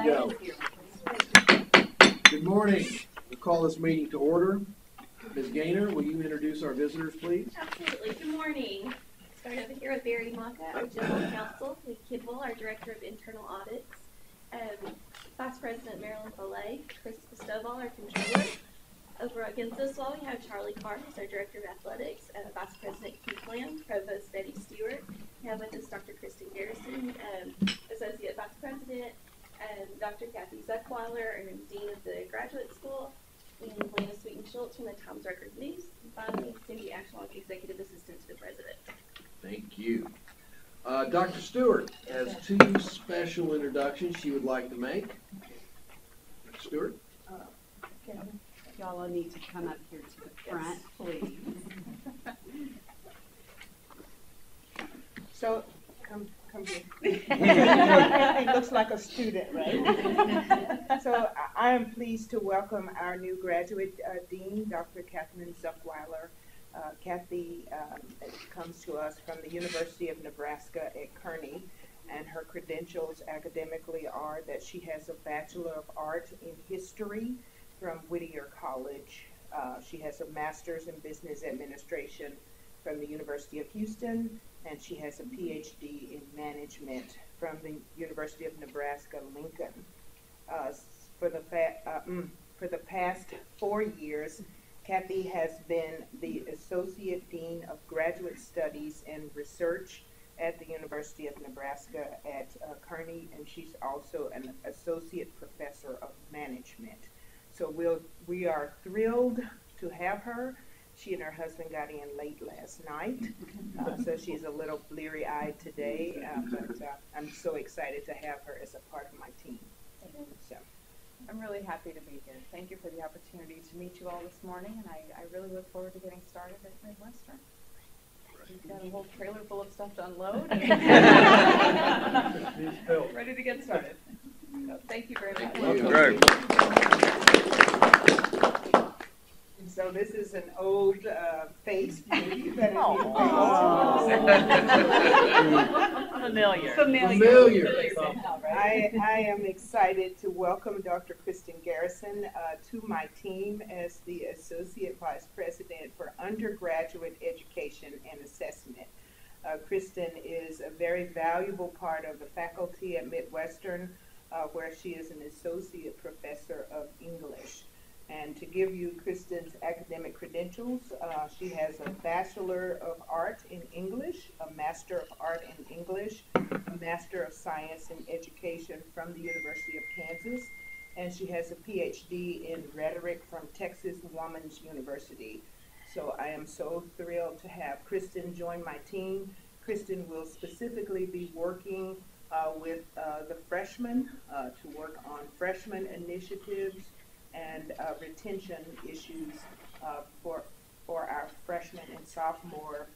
Go. Good morning. We'll call this meeting to order. Ms. Gaynor, will you introduce our visitors, please? Absolutely. Good morning. Start over here with Barry Maka, our General Counsel, Lee Kidwell, our Director of Internal Audits, Vice President Marilyn Foley, Chris Cristobal, our Controller. Over against this wall, we have Charlie Carr, who's our Director of Athletics, Vice President Keith Lamb, Provost Betty Stewart. We have with us Dr. Kristen Garrison, Associate Vice President, Dr. Kathy Zuckweiler, Dean of the Graduate School, and Lana Sweeten-Schultz from the Times Record News. And finally, Cindy Ashlock, Executive Assistant to the President. Thank you. Dr. Stewart has two special introductions she would like to make. Dr. Stewart? Y'all need to come up here to the front, please. So, come here. It looks like a student, right? So, I am pleased to welcome our new graduate dean, Dr. Catherine Zuckweiler. Kathy comes to us from the University of Nebraska at Kearney, and her credentials academically are that she has a Bachelor of Arts in History from Whittier College. She has a Master's in Business Administration from the University of Houston, and she has a PhD in Management from the University of Nebraska-Lincoln. For the past 4 years, Kathy has been the Associate Dean of Graduate Studies and Research at the University of Nebraska at Kearney, and she's also an Associate Professor of Management. So we are thrilled to have her. She and her husband got in late last night, so she's a little bleary-eyed today, but I'm so excited to have her as a part of my team. So. I'm really happy to be here. Thank you for the opportunity to meet you all this morning, and I really look forward to getting started at Midwestern. We've got a whole trailer full of stuff to unload. Ready to get started. So thank you very much. And so this is an old face. Familiar. Somehow, right? I am excited to welcome Dr. Kristen Garrison to my team as the Associate Vice President for Undergraduate Education and Assessment. Kristen is a very valuable part of the faculty at Midwestern, where she is an Associate Professor of English. And to give you Kristen's academic credentials, she has a Bachelor of Art in English, a Master of Art in English, a Master of Science in Education from the University of Kansas, and she has a PhD in Rhetoric from Texas Woman's University. So I am so thrilled to have Kristen join my team. Kristen will specifically be working with the freshmen to work on freshman initiatives and retention issues for our freshman and sophomore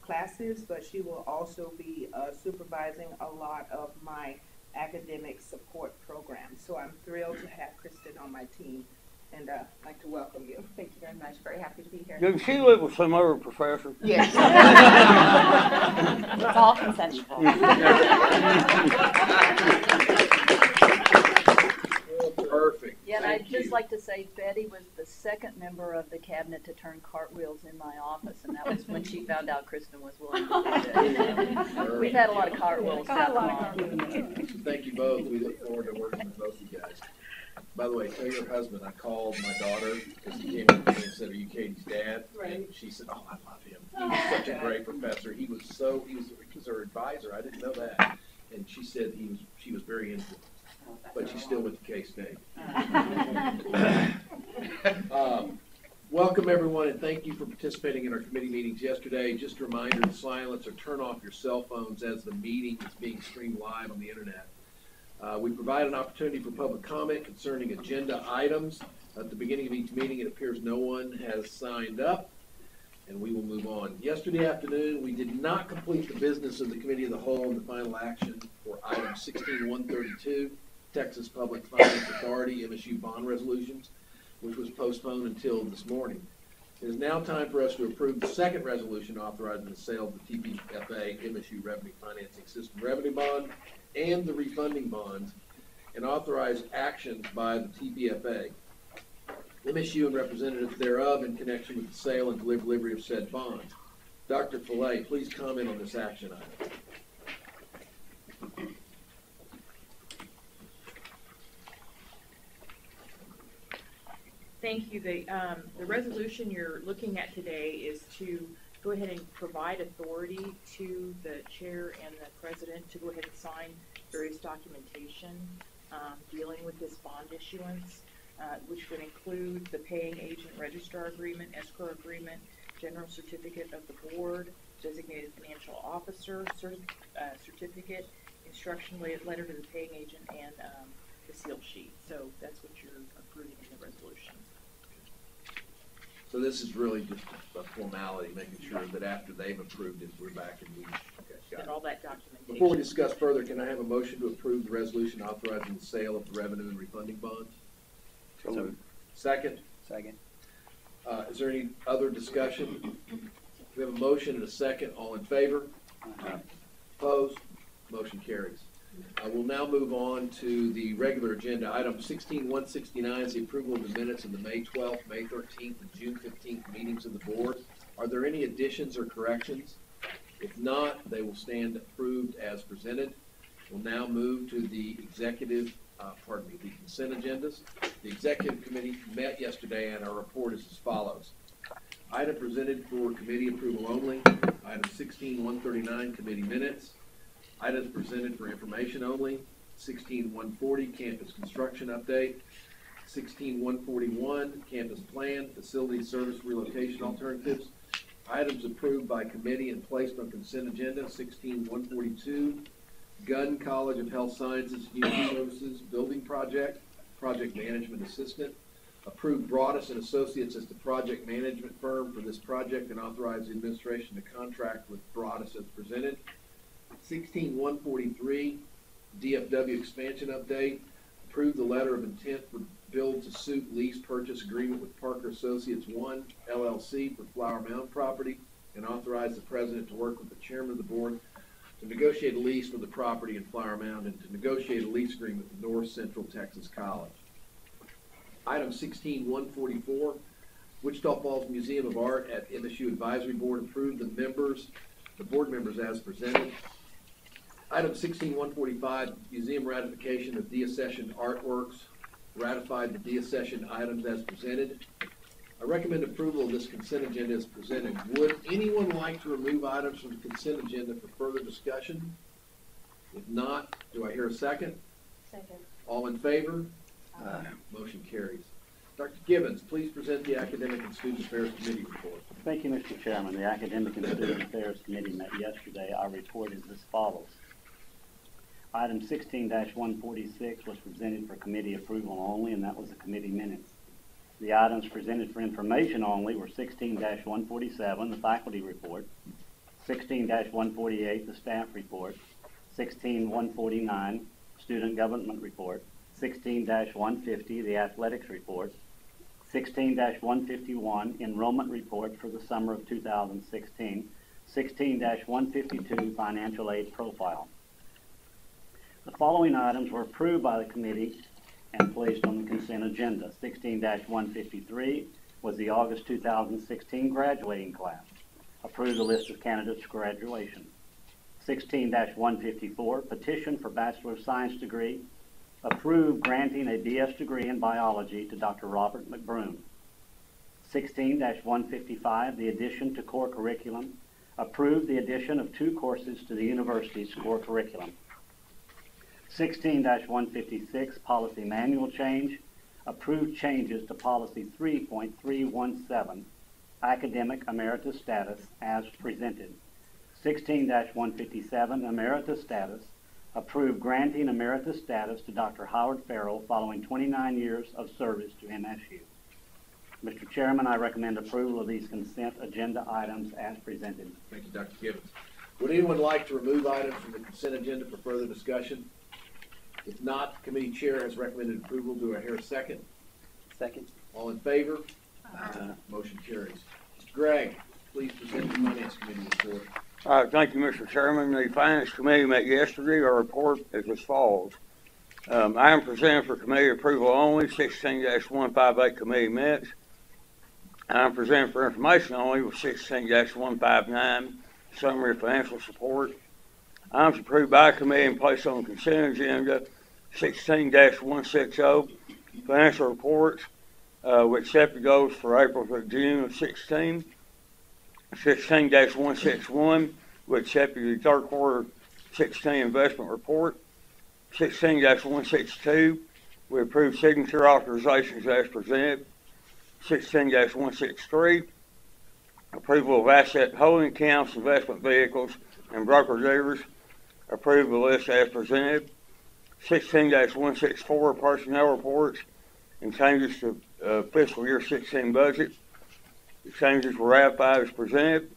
classes, but she will also be supervising a lot of my academic support programs. So I'm thrilled to have Kristen on my team, and I'd like to welcome you. Thank you very much. Very happy to be here. Did she live with some other professor? Yes. It's all consensual. Perfect. Yeah, and Thank I'd just you. like to say Betty was the second member of the cabinet to turn cartwheels in my office, and that was when she found out Kristen was willing to do it. We've had a lot of cartwheels happen on. Thank you both. We look forward to working with both of you guys. By the way, tell your husband I called my daughter because he came up to me and said, "Are you Katie's dad?" Right. And she said, "Oh, I love him. He was such a great professor. He was her advisor. I didn't know that." And she said she was very influenced. But she still went to K-State. Welcome, everyone, and thank you for participating in our committee meetings yesterday. Just a reminder to silence or turn off your cell phones as the meeting is being streamed live on the internet. We provide an opportunity for public comment concerning agenda items. At the beginning of each meeting, it appears no one has signed up, and we will move on. Yesterday afternoon, we did not complete the business of the Committee of the Whole and the final action for item 16132. Texas Public Finance Authority MSU bond resolutions, which was postponed until this morning. It is now time for us to approve the second resolution authorizing the sale of the TPFA MSU Revenue Financing System Revenue Bond and the refunding bonds and authorize actions by the TPFA, MSU and representatives thereof in connection with the sale and delivery of said bonds. Dr. Fillet, please comment on this action item. Thank you. The resolution you're looking at today is to go ahead and provide authority to the chair and the president to go ahead and sign various documentation dealing with this bond issuance, which would include the paying agent registrar agreement, escrow agreement, general certificate of the board, designated financial officer certificate, instruction letter to the paying agent, and the seal sheet. So that's what you're approving in the resolution. So this is really just a formality, making sure that after they've approved it, we're back and we, okay, got And it. all that documentation. Before we discuss further, can I have a motion to approve the resolution authorizing the sale of the revenue and refunding bonds? So moved. Second? Second. Is there any other discussion? We have a motion and a second. All in favor? Opposed? Motion carries. We'll now move on to the regular agenda. Item 16-169 is the approval of the minutes of the May 12th, May 13th, and June 15th meetings of the board. Are there any additions or corrections? If not, they will stand approved as presented. We'll now move to the the consent agendas. The executive committee met yesterday, and our report is as follows. Item presented for committee approval only. Item 16-139, committee minutes. Items presented for information only. 16-140, campus construction update. 16-141, campus plan, facility service relocation alternatives. Items approved by committee and placed on consent agenda. 16-142, Gunn College of Health Sciences Human Services building project management assistant. Approved Broadus and Associates as the project management firm for this project and authorize the administration to contract with Broadus as presented. 16-143, DFW expansion update. Approved the letter of intent for build-to-suit lease purchase agreement with Parker Associates 1 LLC for Flower Mound property and authorize the president to work with the chairman of the board to negotiate a lease for the property in Flower Mound and to negotiate a lease agreement with North Central Texas College. Item 16-144, Wichita Falls Museum of Art at MSU Advisory Board approved the board members as presented. Item 16-145, museum ratification of deaccession artworks, ratified the deaccession items as presented. I recommend approval of this consent agenda as presented. Would anyone like to remove items from the consent agenda for further discussion? If not, do I hear a second? Second. All in favor? Motion carries. Dr. Gibbons, please present the Academic and Student Affairs Committee report. Thank you, Mr. Chairman. The Academic and Student Affairs Committee met yesterday. Our report is as follows. Item 16-146 was presented for committee approval only, and that was the committee minutes. The items presented for information only were 16-147, the faculty report, 16-148, the staff report, 16-149, student government report, 16-150, the athletics report, 16-151, enrollment report for the summer of 2016, 16-152, financial aid profile. The following items were approved by the committee and placed on the consent agenda. 16-153 was the August 2016 graduating class. Approved the list of candidates for graduation. 16-154, petition for Bachelor of Science degree. Approved granting a BS degree in biology to Dr. Robert McBroom. 16-155, the addition to core curriculum. Approved the addition of 2 courses to the university's core curriculum. 16-156, policy manual change. Approved changes to policy 3.317, academic emeritus status as presented. 16-157, emeritus status. Approved granting emeritus status to Dr. Howard Farrell following 29 years of service to MSU. Mr. Chairman, I recommend approval of these consent agenda items as presented. Thank you, Dr. Gibbons. Would anyone like to remove items from the consent agenda for further discussion? If not, the committee chair has recommended approval. Do I hear a second? Second. All in favor? Motion carries. Mr. Gregg, please present the Finance Committee report. Thank you, Mr. Chairman. The Finance Committee met yesterday. Our report is as follows. Item presented for committee approval only, 16-158 committee minutes. Item presented for information only was 16-159 summary of financial support. Items approved by committee and placed on the consent agenda, 16-160 financial reports, which set the goals for April through June of 16. 16-161, which set the third quarter 16 investment report. 16-162, we approved signature authorizations as presented. 16-163, approval of asset holding accounts, investment vehicles, and broker dealers. Approve the list as presented. 16-164, personnel reports and changes to fiscal year 16 budget. The changes were ratified as presented.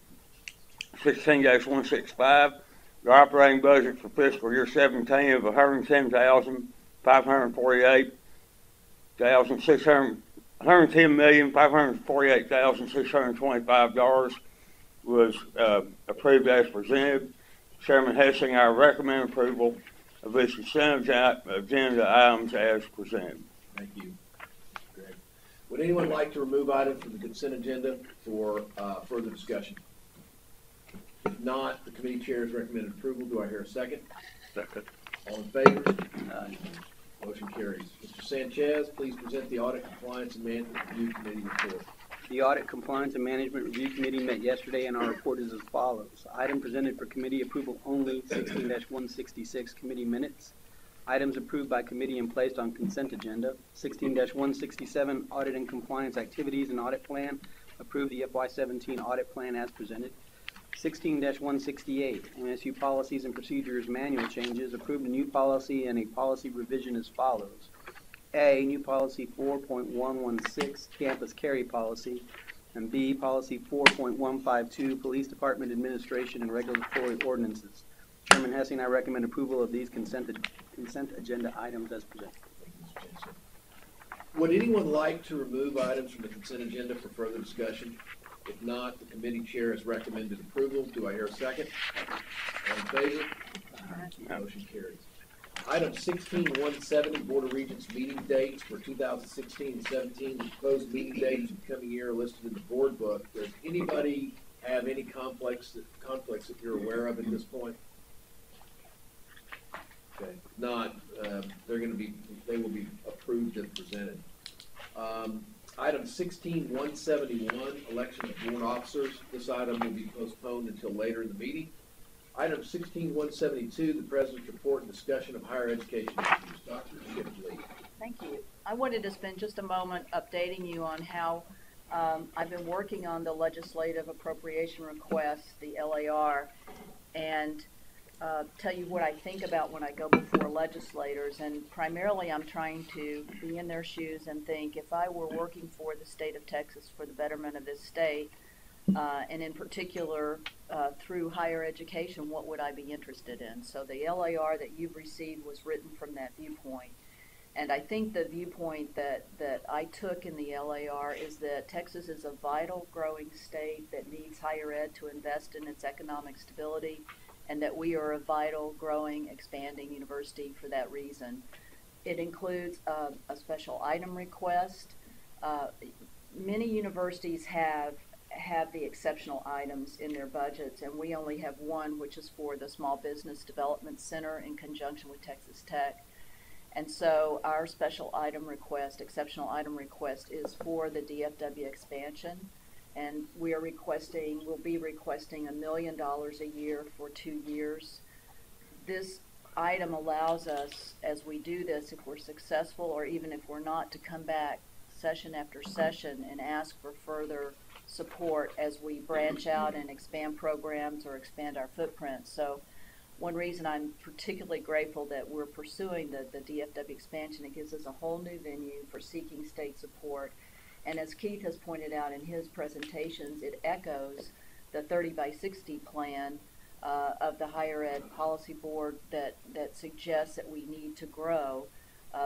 16-165, the operating budget for fiscal year 17 of $110,548,625 was approved as presented. Chairman Hessing, I recommend approval of this consent agenda items as presented. Thank you. Greg. Would anyone like to remove items from the consent agenda for further discussion? If not, the committee chair's recommended approval. Do I hear a second? Second. All in favor? Motion carries. Mr. Sanchez, please present the Audit, Compliance, and Management Review Committee report. The Audit, Compliance, and Management Review Committee met yesterday, and our report is as follows. Item presented for committee approval only, 16-166 committee minutes. Items approved by committee and placed on consent agenda, 16-167 audit and compliance activities and audit plan. Approved the FY17 audit plan as presented. 16-168 MSU policies and procedures manual changes. Approved a new policy and a policy revision as follows. A, new policy 4.116 campus carry policy, and B, policy 4.152 police department administration and regulatory ordinances. Chairman Hessing, I recommend approval of these consent agenda items as presented. Thank you, Mr. Chancellor. Would anyone like to remove items from the consent agenda for further discussion? If not, the committee chair has recommended approval. Do I hear a second? All in favor? Motion carries. Item 16-170, Board of Regents meeting dates for 2016 and 17. The proposed meeting dates for the coming year are listed in the board book. Does anybody have any conflicts that you're aware of at this point? Okay. If not, they will be approved and presented. Item 16-171, election of board officers. This item will be postponed until later in the meeting. Item 16-172, the President's report and discussion of higher education issues. Dr. Shipley. Thank you. I wanted to spend just a moment updating you on how I've been working on the legislative appropriation request, the LAR, and tell you what I think about when I go before legislators. And primarily I'm trying to be in their shoes and think, if I were working for the state of Texas for the betterment of this state, and in particular through higher education, what would I be interested in? So the LAR that you've received was written from that viewpoint. And I think the viewpoint that I took in the LAR is that Texas is a vital growing state that needs higher ed to invest in its economic stability, and that we are a vital, growing, expanding university for that reason. It includes a special item request. Many universities have the exceptional items in their budgets, and we only have one, which is for the Small Business Development Center in conjunction with Texas Tech. And so our special item request, exceptional item request, is for the DFW expansion. And we'll be requesting $1 million a year for 2 years. This item allows us, as we do this, if we're successful or even if we're not, to come back session after session and ask for further support as we branch out and expand programs or expand our footprint. So one reason I'm particularly grateful that we're pursuing the DFW expansion, it gives us a whole new venue for seeking state support. And as Keith has pointed out in his presentations, it echoes the 30x60 plan of the Higher Ed Policy Board that suggests that we need to grow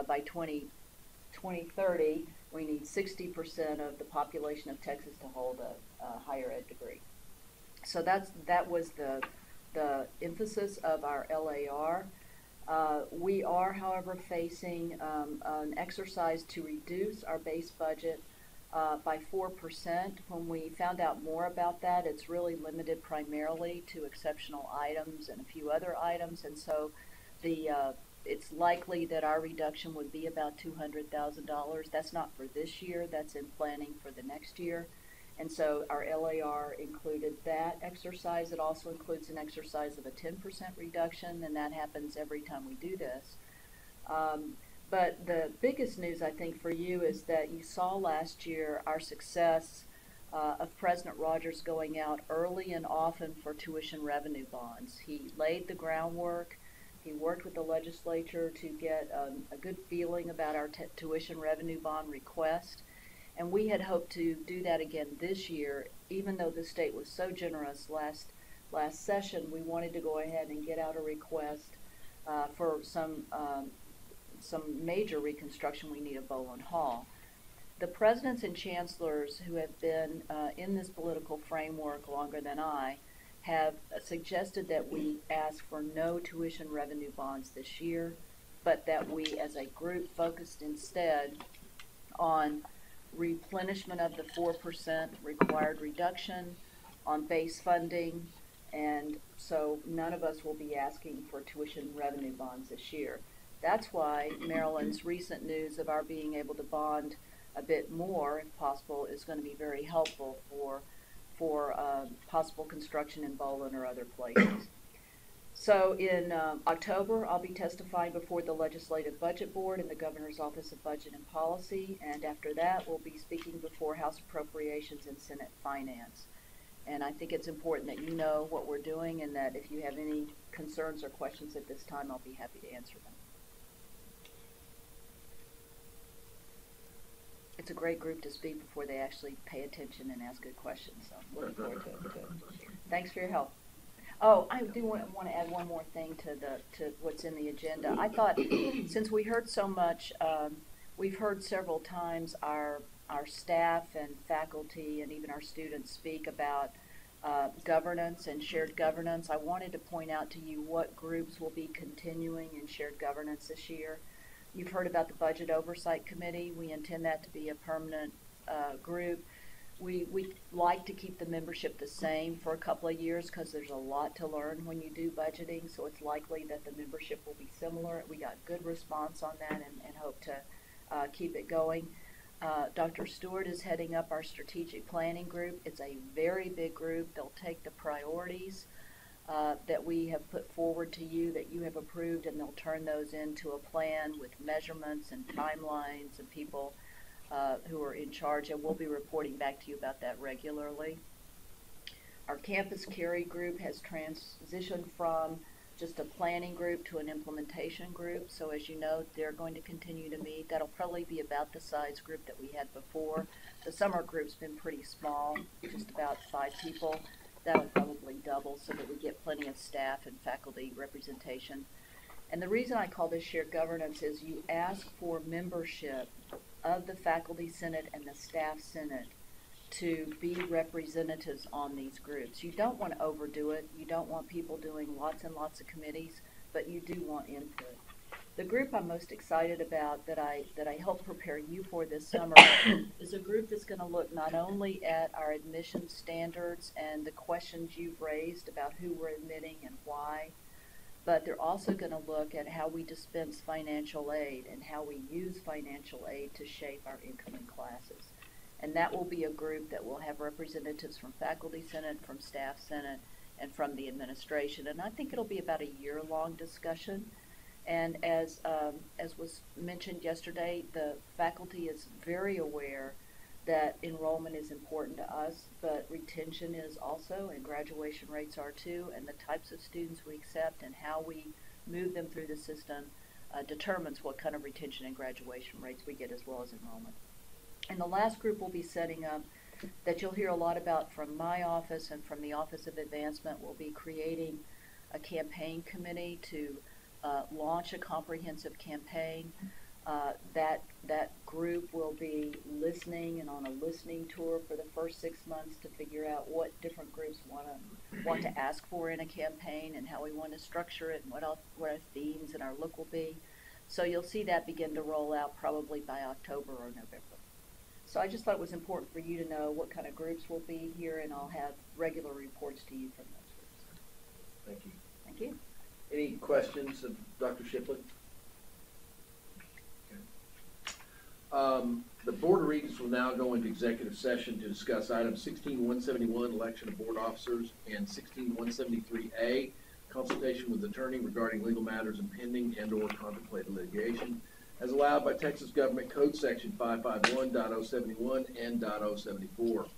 by 2030. We need 60% of the population of Texas to hold a higher ed degree. So that was the emphasis of our LAR. We are, however, facing an exercise to reduce our base budget by 4%. When we found out more about that, it's really limited primarily to exceptional items and a few other items, and so it's likely that our reduction would be about $200,000. That's not for this year, that's in planning for the next year. And so our LAR included that exercise. It also includes an exercise of a 10% reduction, and that happens every time we do this. But the biggest news, I think, for you is that you saw last year our success of President Rogers going out early and often for tuition revenue bonds. He laid the groundwork. He worked with the legislature to get a good feeling about our tuition revenue bond request. And we had hoped to do that again this year, even though the state was so generous last session. We wanted to go ahead and get out a request for some major reconstruction we need of Boland Hall. The presidents and chancellors who have been in this political framework longer than I have suggested that we ask for no tuition revenue bonds this year, but that we as a group focused instead on replenishment of the 4% required reduction on base funding, and so none of us will be asking for tuition revenue bonds this year. That's why Maryland's recent news of our being able to bond a bit more, if possible, is going to be very helpful for possible construction in Boland or other places. So in October, I'll be testifying before the Legislative Budget Board and the Governor's Office of Budget and Policy, and after that, we'll be speaking before House Appropriations and Senate Finance. And I think it's important that you know what we're doing, and that if you have any concerns or questions at this time, I'll be happy to answer them. It's a great group to speak before they actually pay attention and ask good questions, so looking forward to it. Thanks for your help. Oh, I do want to add one more thing to what's in the agenda. I thought, since we heard so much, we've heard several times our staff and faculty and even our students speak about governance and shared governance. I wanted to point out to you what groups will be continuing in shared governance this year. You've heard about the Budget Oversight Committee. We intend that to be a permanent group. We like to keep the membership the same for a couple of years because there's a lot to learn when you do budgeting, so it's likely that the membership will be similar. We got good response on that and hope to keep it going. Dr. Stewart is heading up our strategic planning group. It's a very big group. They'll take the priorities that we have put forward to you, that you have approved, and they'll turn those into a plan with measurements and timelines and people who are in charge, and we'll be reporting back to you about that regularly. Our Campus Carry group has transitioned from just a planning group to an implementation group, so as you know, they're going to continue to meet. That'll probably be about the size group that we had before. The summer group's been pretty small, just about 5 people. That'll probably double so that we get plenty of staff and faculty representation. And the reason I call this shared governance is you ask for membership of the Faculty Senate and the Staff Senate to be representatives on these groups. You don't want to overdo it. You don't want people doing lots and lots of committees, but you do want input. The group I'm most excited about that I helped prepare you for this summer is a group that's going to look not only at our admission standards and the questions you've raised about who we're admitting and why, but they're also going to look at how we dispense financial aid and how we use financial aid to shape our incoming classes. And that will be a group that will have representatives from Faculty Senate, from Staff Senate, and from the administration. And I think it'll be about a year-long discussion. And as was mentioned yesterday, the faculty is very aware that enrollment is important to us, but retention is also, and graduation rates are too, and the types of students we accept and how we move them through the system determines what kind of retention and graduation rates we get as well as enrollment. And the last group we'll be setting up that you'll hear a lot about from my office and from the Office of Advancement will be creating a campaign committee to launch a comprehensive campaign. That group will be listening and on a listening tour for the first 6 months to figure out what different groups want to ask for in a campaign and how we want to structure it and what our themes and our look will be. So you'll see that begin to roll out probably by October or November. So I just thought it was important for you to know what kind of groups will be here, and I'll have regular reports to you from those groups. Thank you. Thank you. Any questions of Dr. Shipley? The Board of Regents will now go into executive session to discuss items 16-171, election of board officers, and 16-173A, consultation with attorney regarding legal matters impending and/or contemplated litigation, as allowed by Texas Government Code Section 551.071 and .074.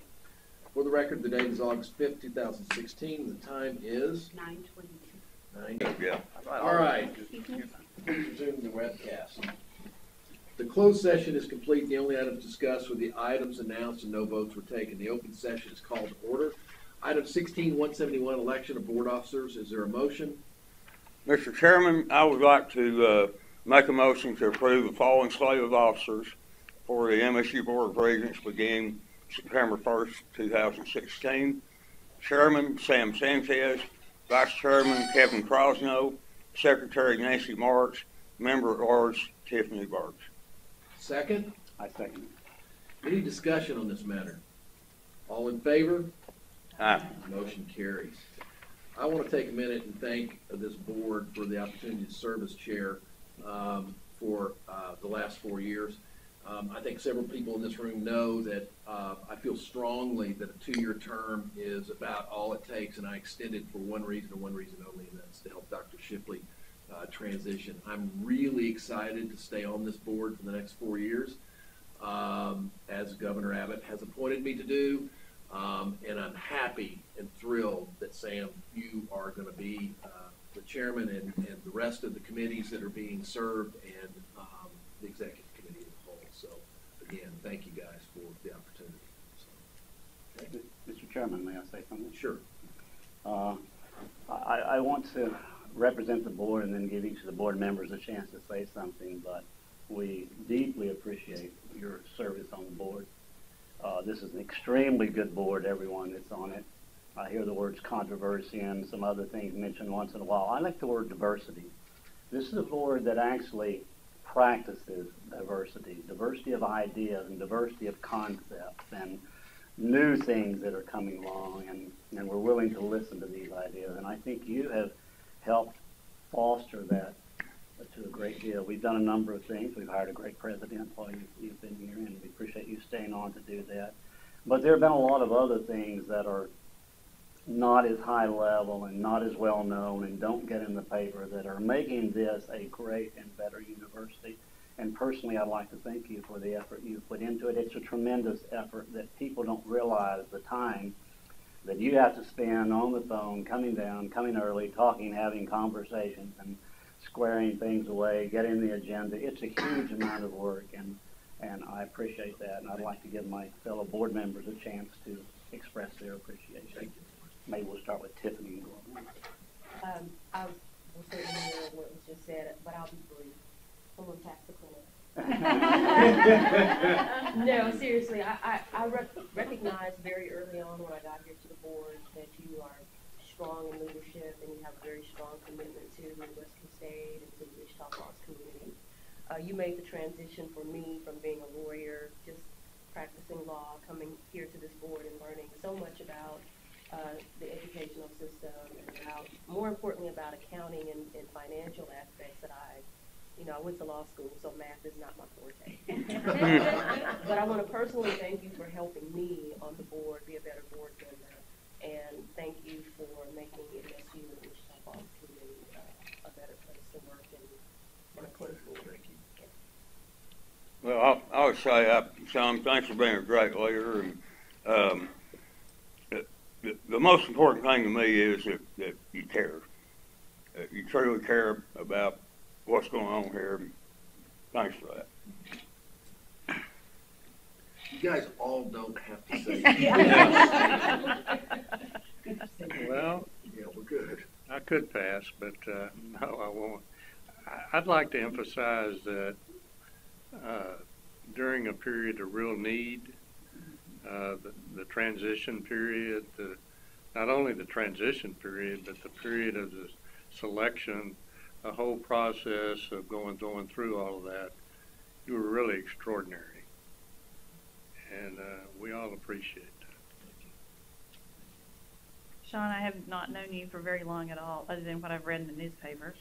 For the record, the date is August 5th, 2016. The time is 9:22. 9. Yeah. All right. Please resume the webcast. The closed session is complete. The only items discussed were the items announced and no votes were taken. The open session is called to order. Item 16-171, election of board officers. Is there a motion? Mr. Chairman, I would like to make a motion to approve the following slate of officers for the MSU Board of Regents beginning September 1st, 2016. Chairman, Sam Sanchez. Vice Chairman, Kevin Crosno. Secretary, Nancy Marks. Member at Large, Tiffany Burks. Second? I second. Any discussion on this matter? All in favor? Aye. Motion carries. I want to take a minute and thank this board for the opportunity to serve as chair for the last 4 years. I think several people in this room know that I feel strongly that a 2-year term is about all it takes, and I extended for one reason and one reason only, and that's to help Dr. Shipley transition. I'm really excited to stay on this board for the next 4 years, as Governor Abbott has appointed me to do, and I'm happy and thrilled that, Sam, you are going to be the chairman and the rest of the committees that are being served and the executive committee as a whole. So, again, thank you guys for the opportunity. So, okay. Mr. Chairman, may I say something? Sure. I want to represent the board and then give each of the board members a chance to say something, but we deeply appreciate your service on the board. This is an extremely good board, everyone that's on it. I hear the words controversy and some other things mentioned once in a while. I like the word diversity. This is a board that actually practices diversity of ideas and diversity of concepts and new things that are coming along, and we're willing to listen to these ideas. And I think you have helped foster that to a great deal. We've done a number of things. We've hired a great president while you've been here, and we appreciate you staying on to do that. But there have been a lot of other things that are not as high level and not as well known and don't get in the paper that are making this a great and better university. And personally, I'd like to thank you for the effort you've put into it. It's a tremendous effort that people don't realize the time that you have to spend on the phone, coming down, coming early, talking, having conversations, and squaring things away, getting the agenda. It's a huge amount of work, and I appreciate that, and I'd like to give my fellow board members a chance to express their appreciation. Maybe we'll start with Tiffany. I will certainly hear what was just said, but I'll be brief. Someone taps the corner. No, seriously, I recognized very early on when I got here to the board that you are strong in leadership and you have a very strong commitment to Midwestern State and to the Wichita Falls community. You made the transition for me from being a lawyer, just practicing law, coming here to this board and learning so much about the educational system and about, more importantly, about accounting and financial aspects that I went to law school, so math is not my forte. But I want to personally thank you for helping me on the board be a better board member, and thank you for making MSU and Wichita Falls community a better place to work and a close board. Thank you. Well, I would say, Sean, thanks for being a great leader. And the most important thing to me is that you care. You truly care about what's going on here. Thanks for that. You guys all don't have to say Well, yeah, we're good. I could pass, but no, I won't. I'd like to emphasize that during a period of real need, the transition period, not only the transition period, but the period of the selection, the whole process of going through all of that, you were really extraordinary. And we all appreciate that. Sean, I have not known you for very long at all, other than what I've read in the newspaper.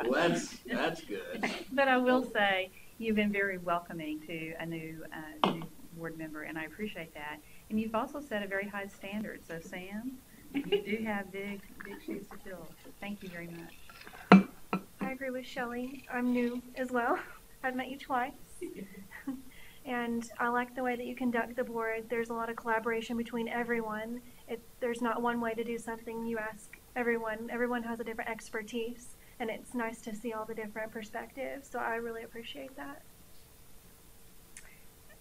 Well, that's good. But I will say, you've been very welcoming to a new board member, and I appreciate that. And you've also set a very high standard. So, Sam, you do have big shoes to fill. So thank you very much. I agree with Shelley. I'm new as well. I've met you twice. And I like the way that you conduct the board. There's a lot of collaboration between everyone. There's not one way to do something. You ask everyone. Everyone has a different expertise, and it's nice to see all the different perspectives. So I really appreciate that.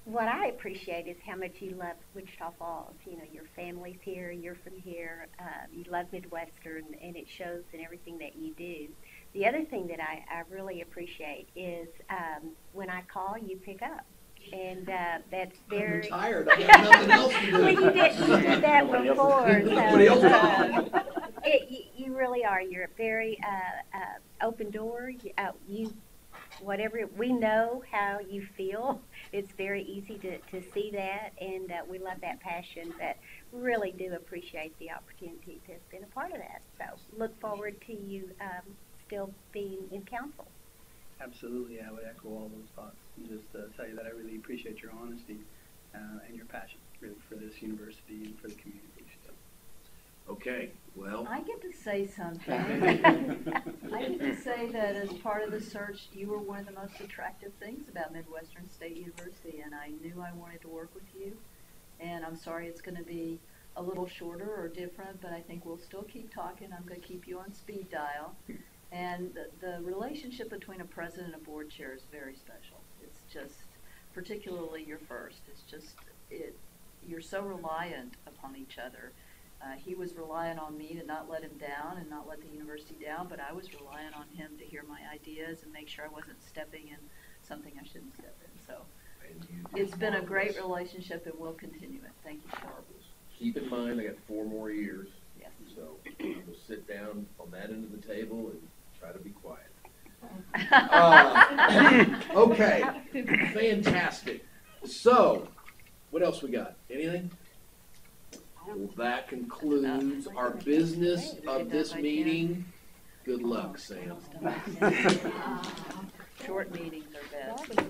What I appreciate is how much you love Wichita Falls. You know, your family's here, you're from here, you love Midwestern, and it shows in everything that you do. The other thing that I really appreciate is when I call, you pick up. And that's very... I'm tired. I got nothing else to do. Well, you did that before. Nobody else talking. You really are. You're a very open door. Whatever, we know how you feel. It's very easy to see that, and we love that passion, but really do appreciate the opportunity to have been a part of that. So look forward to you still being in council. Absolutely, I would echo all those thoughts and just tell you that I really appreciate your honesty and your passion really for this university and for the community. Okay, well. I get to say something. I get to say that as part of the search, you were one of the most attractive things about Midwestern State University, and I knew I wanted to work with you. And I'm sorry it's going to be a little shorter or different, but I think we'll still keep talking. I'm going to keep you on speed dial. And the relationship between a president and a board chair is very special. It's just, particularly your first, it's just, you're so reliant upon each other. He was relying on me to not let him down and not let the university down, but I was relying on him to hear my ideas and make sure I wasn't stepping in something I shouldn't step in. So it's been a great relationship, and we'll continue it. Thank you, Charles. Keep in mind, I got 4 more years. Yes. So we'll sit down on that end of the table and try to be quiet. Okay, fantastic. So, what else we got? Anything? Well, that concludes our business of this meeting. Good luck, Sam. Short meetings are best.